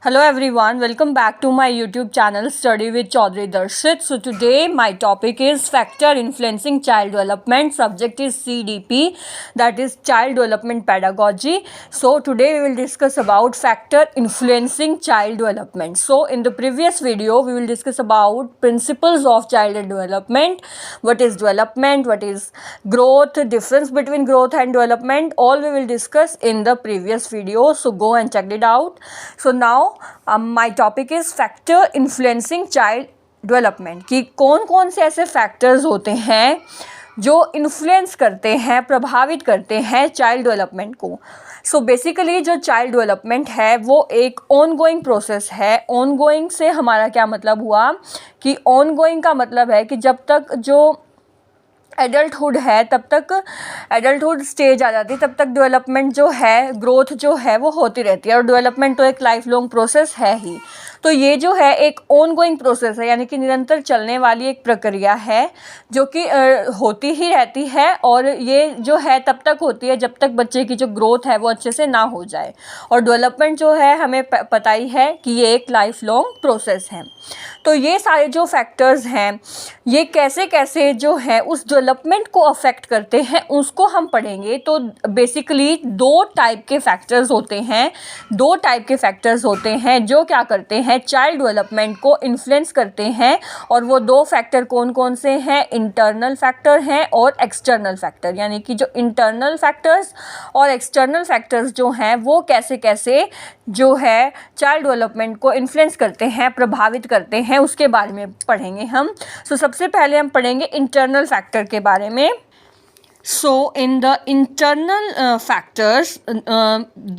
Hello everyone, welcome back to my YouTube channel Study with Chaudhary Darshit. So today my topic is factor influencing child development. Subject is CDP, that is child development pedagogy. So today we will discuss about factor influencing child development. So in the previous video we will discuss about principles of child development, what is development, what is growth, difference between growth and development, all we will discuss in the previous video. So go and check it out. So now my topic is factor influencing child development कि कौन कौन से ऐसे factors होते हैं जो influence करते हैं, प्रभावित करते हैं चाइल्ड डेवलपमेंट को. सो बेसिकली जो चाइल्ड डेवलपमेंट है वो एक ऑन गोइंग प्रोसेस है. ऑन गोइंग से हमारा क्या मतलब हुआ कि ऑन गोइंग का मतलब है कि जब तक जो एडल्टहुड है तब तक एडल्टहुड स्टेज आ जाती है तब तक डेवलपमेंट जो है, ग्रोथ जो है वो होती रहती है. और डेवलपमेंट तो एक लाइफ लॉन्ग प्रोसेस है ही. तो ये जो है एक ऑन गोइंग प्रोसेस है, यानी कि निरंतर चलने वाली एक प्रक्रिया है जो कि होती ही रहती है. और ये जो है तब तक होती है जब तक बच्चे की जो ग्रोथ है वो अच्छे से ना हो जाए. और डेवलपमेंट जो है हमें पता ही है कि ये एक लाइफ लॉन्ग प्रोसेस है. तो ये सारे जो फैक्टर्स हैं ये कैसे कैसे जो है उस डेवलपमेंट को अफेक्ट करते हैं उसको हम पढ़ेंगे. तो बेसिकली दो टाइप के फैक्टर्स होते हैं जो क्या करते हैं, चाइल्ड डेवलपमेंट को इन्फ्लुएंस करते हैं. और वो दो फैक्टर कौन कौन से हैं, इंटरनल फैक्टर हैं और एक्सटर्नल फैक्टर. यानी कि जो इंटरनल फैक्टर्स और एक्सटर्नल फैक्टर्स जो हैं वो कैसे कैसे जो है चाइल्ड डेवलपमेंट को इन्फ्लुएंस करते हैं, प्रभावित करते हैं, उसके बारे में पढ़ेंगे हम. सबसे पहले हम पढ़ेंगे इंटरनल फैक्टर के बारे में. So in the internal factors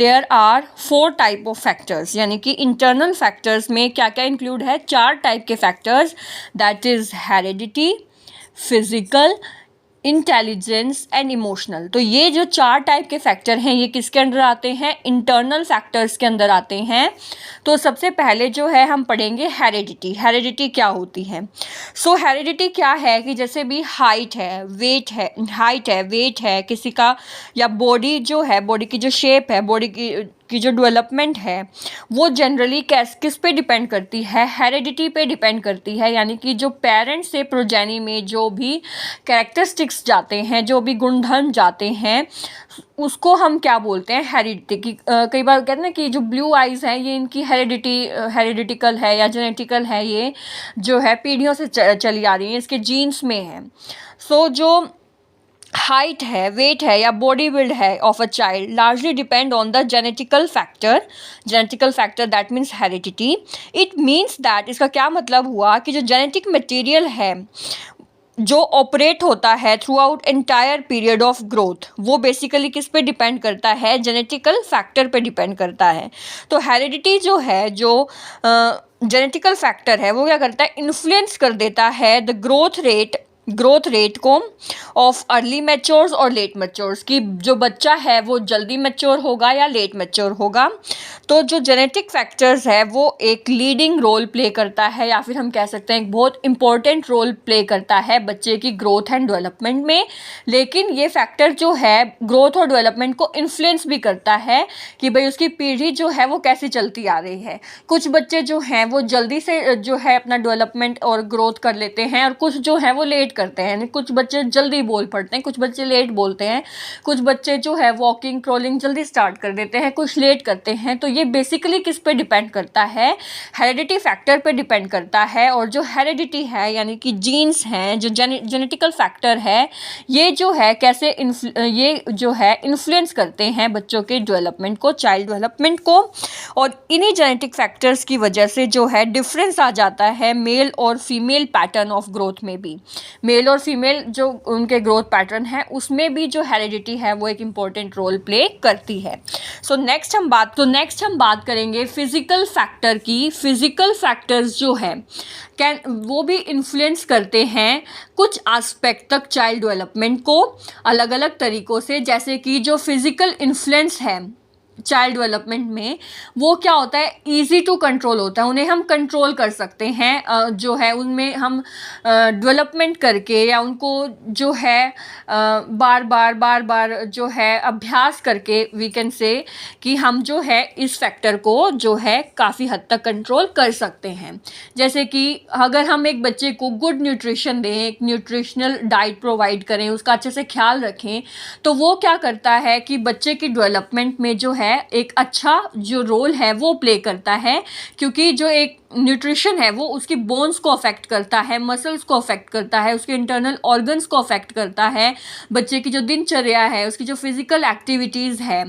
there are 4 type of factors. यानी कि internal factors में क्या क्या include है, 4 टाइप के factors, that is heredity, physical, intelligence and emotional. तो ये जो 4 टाइप के फैक्टर हैं ये किसके अंदर आते हैं, इंटरनल फैक्टर्स के अंदर आते हैं. तो सबसे पहले जो है हम पढ़ेंगे हेरिडिटी. हेरिडिटी क्या होती है. हेरिडिटी क्या है कि जैसे भी हाइट है, वेट है किसी का, या बॉडी जो है, बॉडी की जो शेप है, बॉडी की जो डेवलपमेंट है वो जनरली किस पे डिपेंड करती है, हेरिडिटी पे डिपेंड करती है. यानी कि जो पेरेंट्स से प्रोजेनी में जो भी कैरेक्टरिस्टिक्स जाते हैं, जो भी गुणधर्म जाते हैं, उसको हम क्या बोलते हैं, हेरिडिटी की. कई बार कहते हैं कि जो ब्लू आइज़ हैं ये इनकी हेरिडिटिकल है या जेनेटिकल है, ये जो है पीढ़ियों से चली आ रही है, इसके जीन्स में है. जो हाइट है, वेट है या बॉडी बिल्ड है of a child largely depend on the genetical factor that means heredity. It means that, इसका क्या मतलब हुआ कि जो जेनेटिक मटेरियल है जो ऑपरेट होता है through out entire period of growth, वो बेसिकली किस पे डिपेंड करता है, जेनेटिकल फैक्टर पे डिपेंड करता है. तो हेरिडिटी जो है, जो जेनेटिकल फैक्टर है वो क्या करता है, इन्फ्लुएंस कर देता है द ग्रोथ रेट को ऑफ अर्ली मैच्योर्स और लेट मैच्योर्स, की जो बच्चा है वो जल्दी मैच्योर होगा या लेट मैच्योर होगा. तो जो जेनेटिक फैक्टर्स है वो एक लीडिंग रोल प्ले करता है, या फिर हम कह सकते हैं एक बहुत इंपॉर्टेंट रोल प्ले करता है बच्चे की ग्रोथ एंड डेवलपमेंट में. लेकिन ये फैक्टर जो है ग्रोथ और डेवलपमेंट को इन्फ्लुएंस भी करता है कि भाई उसकी पीढ़ी जो है वो कैसी चलती आ रही है. कुछ बच्चे जो हैं वो जल्दी से जो है अपना डेवलपमेंट और ग्रोथ कर लेते हैं, और कुछ जो है वो लेट करते हैं. कुछ बच्चे जल्दी बोल पड़ते हैं, कुछ बच्चे लेट बोलते हैं, कुछ बच्चे जो है वॉकिंग क्रॉलिंग जल्दी स्टार्ट कर देते हैं, कुछ लेट करते हैं. तो ये बेसिकली किस पे डिपेंड करता है, हेरिडिटी फैक्टर पे डिपेंड करता है. और जो हेरिडिटी है यानी कि जीन्स हैं, जो जेनेटिकल फैक्टर है, ये जो है कैसे ये जो है इन्फ्लुएंस करते हैं बच्चों के डेवलपमेंट को, चाइल्ड डेवलपमेंट को. और इन्हीं जेनेटिक फैक्टर्स की वजह से जो है डिफरेंस आ जाता है मेल और फीमेल पैटर्न ऑफ ग्रोथ में भी. मेल और फीमेल जो उनके ग्रोथ पैटर्न है उसमें भी जो हेरिडिटी है वो एक इम्पॉर्टेंट रोल प्ले करती है. नेक्स्ट हम बात करेंगे फिजिकल फैक्टर की. फिजिकल फैक्टर्स जो है वो भी इन्फ्लुएंस करते हैं कुछ एस्पेक्ट तक चाइल्ड डेवलपमेंट को अलग अलग तरीक़ों से. जैसे कि जो फिजिकल इन्फ्लुएंस है चाइल्ड डेवलपमेंट में, वो क्या होता है, इजी टू कंट्रोल होता है, उन्हें हम कंट्रोल कर सकते हैं, जो है उनमें हम डेवलपमेंट करके या उनको जो है बार बार जो है अभ्यास करके वी कैन से कि हम जो है इस फैक्टर को जो है काफ़ी हद तक कंट्रोल कर सकते हैं। जैसे कि अगर हम एक बच्चे को गुड न्यूट्रिशन दें, एक न्यूट्रिशनल डाइट प्रोवाइड करें, उसका अच्छे से ख्याल रखें, तो वो क्या करता है कि बच्चे की डेवलपमेंट में जो है एक अच्छा जो रोल है वो प्ले करता है, क्योंकि जो एक न्यूट्रिशन है वो उसकी बोन्स को अफेक्ट करता है, मसल्स को अफेक्ट करता है, उसके इंटरनल ऑर्गन्स को अफेक्ट करता है। बच्चे की जो दिनचर्या है, उसकी जो फिजिकल एक्टिविटीज़ है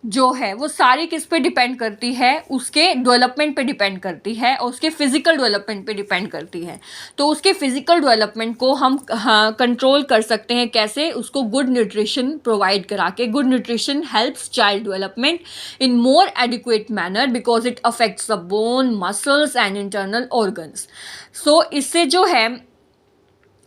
जो है वो सारी किस पे डिपेंड करती है, उसके डेवलपमेंट पे डिपेंड करती है और उसके फिजिकल डेवलपमेंट पे डिपेंड करती है। तो उसके फिजिकल डेवलपमेंट को हम कंट्रोल कर सकते हैं कैसे, उसको गुड न्यूट्रिशन प्रोवाइड करा के। Good nutrition helps child development in more adequate manner because it affects the bone, muscles and internal organs. So इससे जो है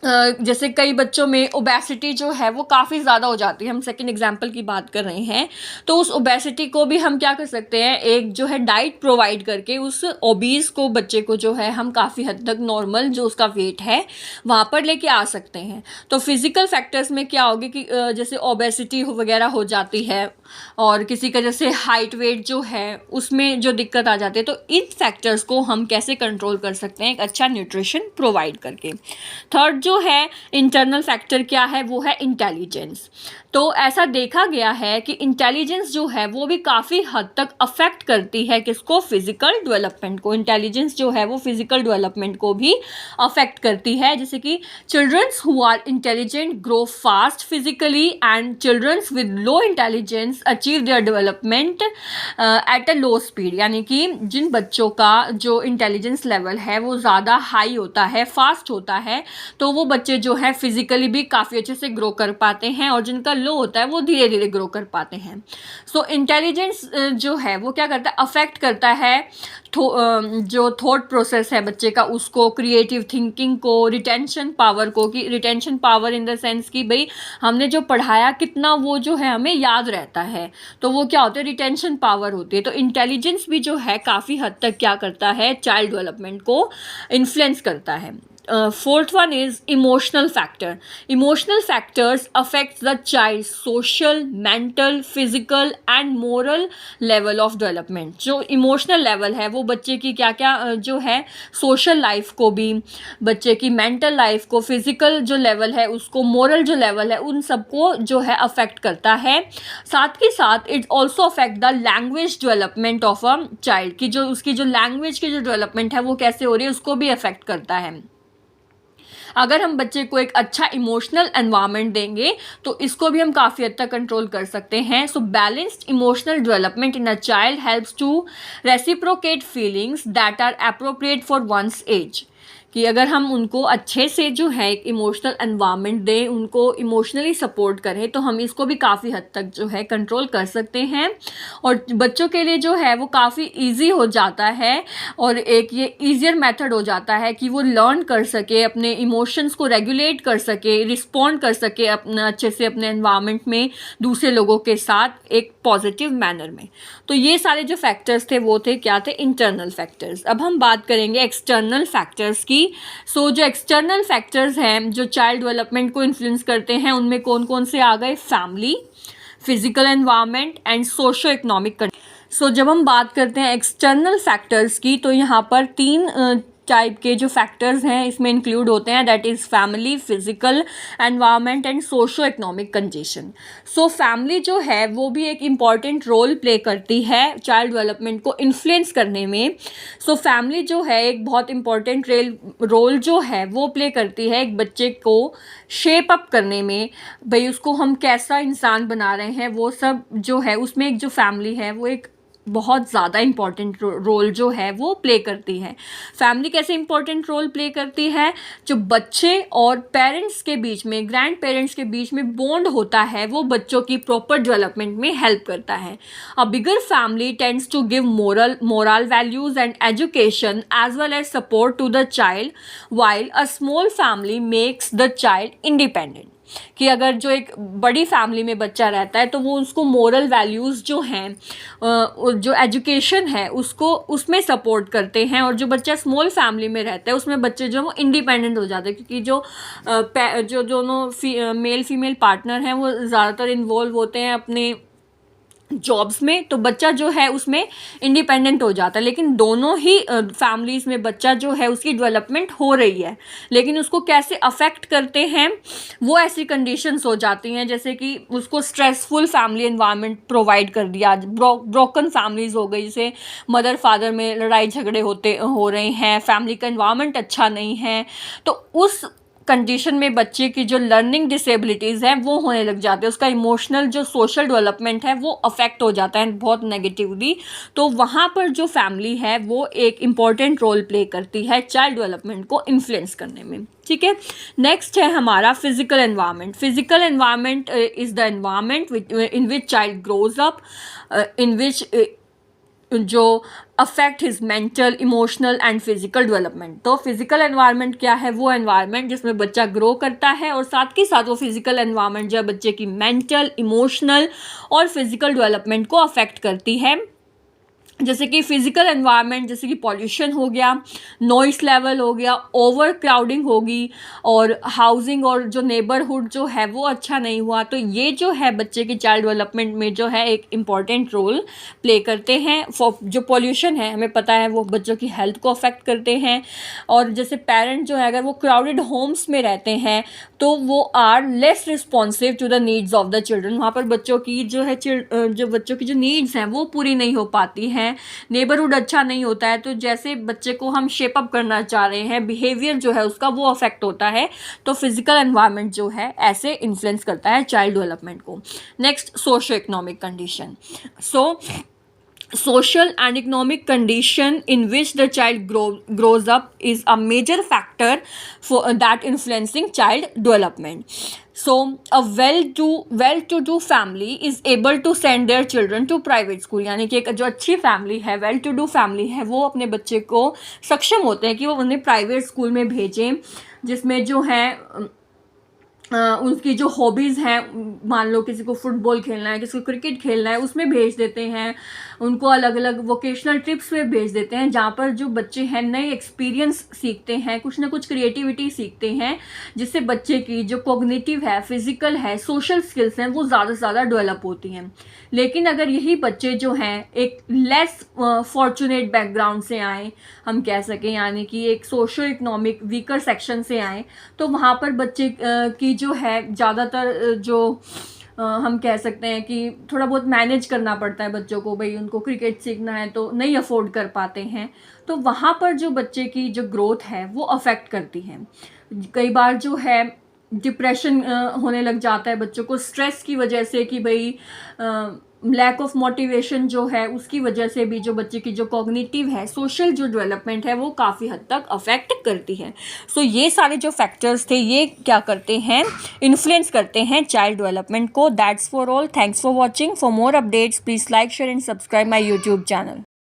जैसे कई बच्चों में ओबेसिटी जो है वो काफ़ी ज़्यादा हो जाती है, हम सेकंड एग्जांपल की बात कर रहे हैं, तो उस ओबेसिटी को भी हम क्या कर सकते हैं, एक जो है डाइट प्रोवाइड करके उस ओबीज को, बच्चे को जो है हम काफ़ी हद तक नॉर्मल जो उसका वेट है वहाँ पर लेके आ सकते हैं। तो फिज़िकल फैक्टर्स में क्या होगी कि जैसे ओबेसिटी वगैरह हो जाती है और किसी का जैसे हाइट वेट जो है उसमें जो दिक्कत आ जाती है, तो इन फैक्टर्स को हम कैसे कंट्रोल कर सकते हैं, एक अच्छा न्यूट्रिशन प्रोवाइड करके। थर्ड जो है इंटरनल फैक्टर क्या है, वो है इंटेलिजेंस। तो ऐसा देखा गया है कि इंटेलिजेंस जो है वो भी काफ़ी हद तक अफेक्ट करती है किसको, फिजिकल डेवलपमेंट को। इंटेलिजेंस जो है वो फिजिकल डेवलपमेंट को भी अफेक्ट करती है। जैसे कि childrens who are intelligent grow fast physically and childrens with low intelligence achieve their development at a low speed. यानी कि जिन बच्चों का जो इंटेलिजेंस लेवल है वो ज़्यादा हाई होता है, फास्ट होता है, तो वो बच्चे जो है फिजिकली भी काफ़ी अच्छे से ग्रो कर पाते हैं, और जिनका लो होता है वो धीरे धीरे ग्रो कर पाते हैं। सो इंटेलिजेंस जो है वो क्या करता है, अफेक्ट करता है जो थॉट प्रोसेस है बच्चे का, उसको, क्रिएटिव थिंकिंग को, रिटेंशन पावर को, कि retention power in the sense कि भाई हमने जो पढ़ाया कितना वो जो है हमें याद रहता है, तो वो क्या होता है, रिटेंशन पावर होती है। तो इंटेलिजेंस भी जो है काफ़ी हद तक क्या करता है, चाइल्ड डेवलपमेंट को इन्फ्लुएंस करता है। Fourth one is emotional factor. Emotional factors affect the child's social, mental, physical and moral level of development. जो emotional level है वो बच्चे की क्या क्या जो है social life को भी, बच्चे की mental life को, physical जो level है उसको, moral जो level है उन सबको जो है affect करता है। साथ ही साथ it also affect the language development of a child, कि जो उसकी जो language की जो development है वो कैसे हो रही है उसको भी affect करता है। अगर हम बच्चे को एक अच्छा इमोशनल एनवायरनमेंट देंगे तो इसको भी हम काफ़ी हद तक कंट्रोल कर सकते हैं। So balanced emotional development in a child helps to reciprocate feelings that are appropriate for one's age. कि अगर हम उनको अच्छे से जो है एक इमोशनल एनवायरनमेंट दें, उनको इमोशनली सपोर्ट करें, तो हम इसको भी काफ़ी हद तक जो है कंट्रोल कर सकते हैं। और बच्चों के लिए जो है वो काफ़ी इजी हो जाता है और एक ये ईजियर मेथड हो जाता है कि वो लर्न कर सके, अपने इमोशंस को रेगुलेट कर सके, रिस्पॉन्ड कर सके अपना अच्छे से अपने एनवायरनमेंट में दूसरे लोगों के साथ एक पॉजिटिव मैनर में। तो ये सारे जो फैक्टर्स थे वो थे क्या थे, इंटरनल फैक्टर्स। अब हम बात करेंगे एक्सटर्नल फैक्टर्स की। सो जो एक्सटर्नल फैक्टर्स हैं जो चाइल्ड डेवलपमेंट को इन्फ्लुएंस करते हैं उनमें कौन कौन से आ गए, family, physical environment and socio economic condition. So जब हम बात करते हैं एक्सटर्नल फैक्टर्स की तो यहाँ पर तीन टाइप के जो फैक्टर्स हैं इसमें इंक्लूड होते हैं, that is family, physical environment and socio economic condition. So family जो है वो भी एक इम्पॉर्टेंट रोल प्ले करती है चाइल्ड डेवलपमेंट को इन्फ्लुएंस करने में। सो फैमिली जो है एक बहुत इम्पॉर्टेंट रोल जो है वो प्ले करती है एक बच्चे को शेप अप करने में, भाई उसको हम कैसा इंसान बना रहे हैं वो सब जो है उसमें एक जो फैमिली है वो एक बहुत ज़्यादा इम्पॉर्टेंट रोल जो है वो प्ले करती है। फैमिली कैसे इम्पॉर्टेंट रोल प्ले करती है, जो बच्चे और पेरेंट्स के बीच में, ग्रैंड पेरेंट्स के बीच में बॉन्ड होता है वो बच्चों की प्रॉपर डेवलपमेंट में हेल्प करता है। A bigger family tends to give moral values and education as well as support to the child, while a small family makes the child independent. कि अगर जो एक बड़ी फैमिली में बच्चा रहता है तो वो उसको मोरल वैल्यूज़ जो हैं, जो एजुकेशन है उसको उसमें सपोर्ट करते हैं, और जो बच्चा स्मॉल फैमिली में रहता है उसमें बच्चे जो वो इंडिपेंडेंट हो जाते हैं, क्योंकि जो दोनों मेल फीमेल पार्टनर हैं वो ज़्यादातर इन्वॉल्व होते हैं अपने जॉब्स में, तो बच्चा जो है उसमें इंडिपेंडेंट हो जाता है। लेकिन दोनों ही फैमिलीज़ में बच्चा जो है उसकी डेवलपमेंट हो रही है, लेकिन उसको कैसे अफेक्ट करते हैं वो ऐसी कंडीशंस हो जाती हैं जैसे कि उसको स्ट्रेसफुल फैमिली एनवायरनमेंट प्रोवाइड कर दिया, ब्रोकन फैमिलीज़ हो गई, जैसे मदर फादर में लड़ाई झगड़े हो रहे हैं, फैमिली का एनवायरनमेंट अच्छा नहीं है, तो उस कंडीशन में बच्चे की जो लर्निंग डिसेबिलिटीज़ हैं वो होने लग जाते हैं, उसका इमोशनल जो सोशल डेवलपमेंट है वो अफेक्ट हो जाता है बहुत नेगेटिवली। तो वहाँ पर जो फैमिली है वो एक इम्पॉर्टेंट रोल प्ले करती है चाइल्ड डेवलपमेंट को इन्फ्लुएंस करने में। ठीक है, नेक्स्ट है हमारा physical environment. Physical environment is the environment in which child grows up, in which जो affect his mental, emotional and physical development. तो फिजिकल एनवायरनमेंट क्या है? वो एनवायरनमेंट जिसमें बच्चा ग्रो करता है, और साथ के साथ वो फिजिकल एनवायरनमेंट जो बच्चे की मेंटल, इमोशनल और फिजिकल डेवलपमेंट को अफेक्ट करती है। जैसे कि फिजिकल एनवायरनमेंट, जैसे कि पॉल्यूशन हो गया, नॉइस लेवल हो गया, ओवर क्राउडिंग होगी, और हाउसिंग और जो नेबरहुड जो है वो अच्छा नहीं हुआ, तो ये जो है बच्चे की चाइल्ड डेवलपमेंट में जो है एक इम्पॉर्टेंट रोल प्ले करते हैं। जो पॉल्यूशन है हमें पता है वो बच्चों की हेल्थ को अफेक्ट करते हैं, और जैसे पेरेंट जो है अगर वो क्राउडेड होम्स में रहते हैं तो वो are less responsive to the needs of the children, वहाँ पर बच्चों की जो है जो बच्चों की जो नीड्स हैं वो पूरी नहीं हो पाती हैं, नेबरहुड अच्छा नहीं होता है, तो जैसे बच्चे को हम शेप अप करना चाह रहे हैं, बिहेवियर जो है उसका वो अफेक्ट होता है। तो फिजिकल एनवायरनमेंट जो है ऐसे इन्फ्लुएंस करता है चाइल्ड डेवलपमेंट को। Next, socio economic condition. Social and economic condition in which the child grows up is a major factor for that influencing child development. So a well-to-do family is able to send their children to private school, यानी कि एक जो अच्छी family है, well-to-do family है, वो अपने बच्चे को सक्षम होते हैं कि वो उन्हें प्राइवेट स्कूल में भेजें, जिसमें जो है उनकी जो हॉबीज़ हैं, मान लो किसी को फुटबॉल खेलना है, किसी को क्रिकेट खेलना है, उसमें भेज देते हैं, उनको अलग अलग वोकेशनल ट्रिप्स में भेज देते हैं, जहाँ पर जो बच्चे हैं नए एक्सपीरियंस सीखते हैं, कुछ ना कुछ क्रिएटिविटी सीखते हैं, जिससे बच्चे की जो कॉग्निटिव है, फिजिकल है, सोशल स्किल्स हैं वो ज़्यादा से ज़्यादा डेवलप होती हैं। लेकिन अगर यही बच्चे जो हैं एक लेस फॉर्चुनेट बैकग्राउंड से आए, हम कह सकें, यानी कि एक सोशो इकोनॉमिक वीकर सेक्शन से आए, तो वहाँ पर बच्चे की जो है ज़्यादातर जो हम कह सकते हैं कि थोड़ा बहुत मैनेज करना पड़ता है बच्चों को, भाई उनको क्रिकेट सीखना है तो नहीं अफोर्ड कर पाते हैं, तो वहाँ पर जो बच्चे की जो ग्रोथ है वो अफेक्ट करती है। कई बार जो है डिप्रेशन होने लग जाता है बच्चों को, स्ट्रेस की वजह से, कि भाई लैक ऑफ मोटिवेशन जो है उसकी वजह से भी जो बच्चे की जो कॉग्निटिव है, सोशल जो डेवलपमेंट है वो काफ़ी हद तक अफेक्ट करती है। सो ये सारे जो फैक्टर्स थे ये क्या करते हैं, इन्फ्लुएंस करते हैं चाइल्ड डेवलपमेंट को। That's for all, thanks for watching. For more updates please like, share and subscribe my YouTube channel.